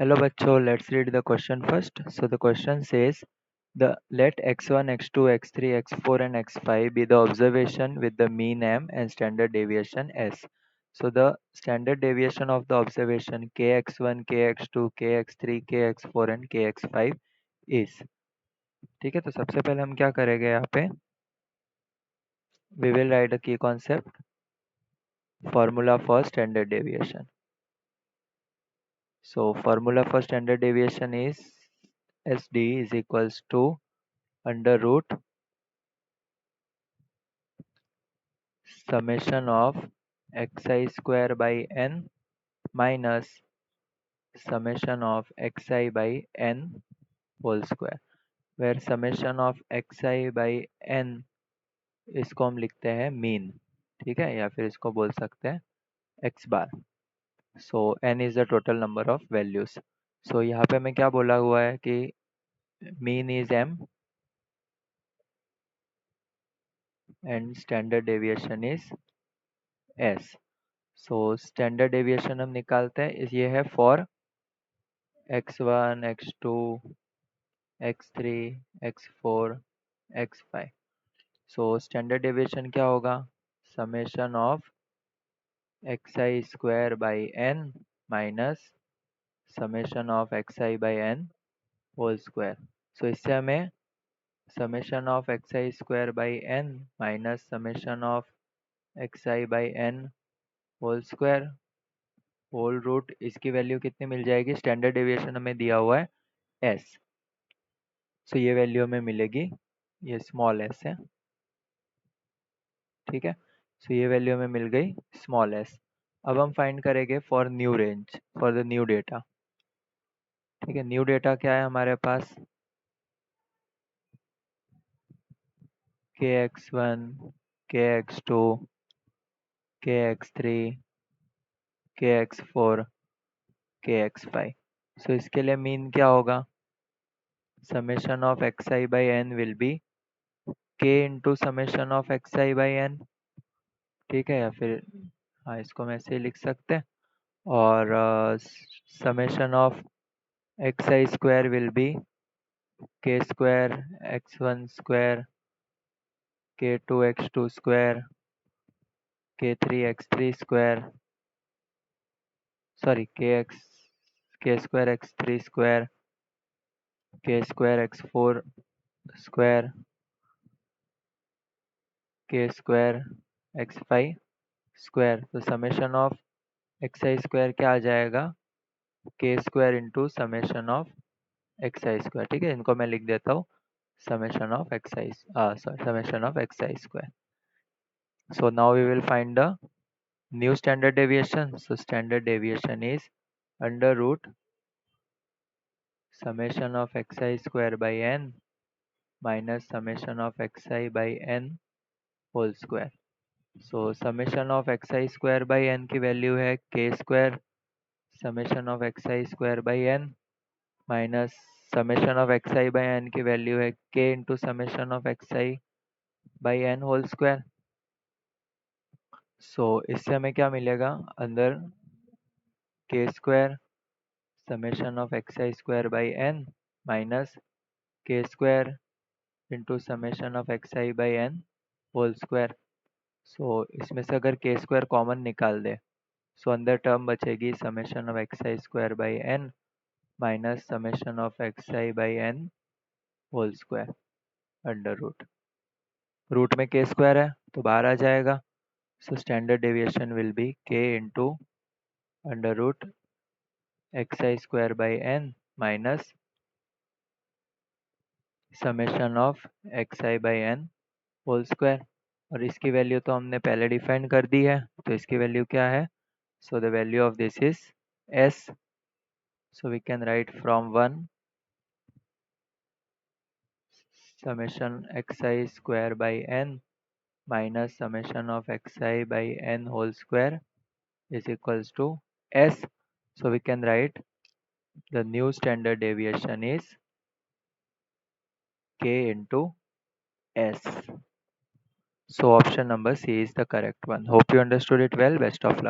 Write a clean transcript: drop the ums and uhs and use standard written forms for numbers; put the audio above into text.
Hello bachcho, let's read the question first. So the question says, the let x1, x2, x3, x4 and x5 be the observation with the mean m and standard deviation s. So the standard deviation of the observation kx1, kx2, kx3, kx4 and kx5 is. ठीक है, तो सबसे पहले हम क्या करेंगे यहाँ पे, we will write a key concept, formula for standard deviation. So formula for standard deviation is SD is equals to under root summation of xi square by n minus summation of xi by n whole square, where summation of xi by n इसको हम लिखते हैं mean, ठीक है, या फिर इसको बोल सकते हैं x बार. So n is the total number of values. So यहाँ पे हमें क्या बोला हुआ है कि mean is m and standard deviation is s. So standard deviation हम निकालते हैं, ये है for x1, x2, x3, x4, x5. So standard deviation क्या होगा, summation of xi square by n minus summation of xi by n whole square. So इससे हमें summation of xi square by n minus summation of xi by n whole square whole root, इसकी value कितनी मिल जाएगी, standard deviation हमें दिया हुआ है s. सो ये वैल्यू हमें मिलेगी, ये स्मॉल s है, ठीक है. सो ये वैल्यू हमें मिल गई स्मॉल s. अब हम फाइंड करेंगे for new range, for the new data. ठीक है, न्यू डेटा क्या है हमारे पास, kx1, kx2, kx3, kx4, kx5. सो इसके लिए मीन क्या होगा, summation of xi by n will be k into summation of xi by n, ठीक है, या फिर हाँ इसको हम ऐसे ही लिख सकते हैं. और summation of xi square will be k square x1 square k2 x2 square k3 x3 square, sorry k square x3 square k square x4 square k square x5 square. तो समेशन ऑफ xi स्क्वायर क्या आ जाएगा, k square into summation of xi square. ठीक है, इनको मैं लिख देता हूँ summation of xi, summation of xi square. So now we will find the new standard deviation. So standard deviation is under root summation of xi square by n minus summation of xi by n whole square. So summation of xi square by n की value है k square summation of xi square by n minus summation of xi by n की value है k into summation of xi by n whole square. So इससे हमें क्या मिलेगा, अंदर k square summation of xi square by n minus k square into summation of xi by n whole square. So इसमें से अगर k square common निकाल दे, सो अंदर टर्म बचेगी summation of xi square by n minus summation of xi by n whole square under root. Root में k square है तो बाहर आ जाएगा. So standard deviation will be k into under root xi square by n minus summation of xi by n whole square. और इसकी value तो हमने पहले डिफाइन कर दी है, तो इसकी वैल्यू क्या है, so the value of this is s. So we can write from 1 summation xi square by n minus summation of xi by n whole square is equals to s. So we can write the new standard deviation is k into s. So option number C is the correct one. Hope you understood it well. Best of luck.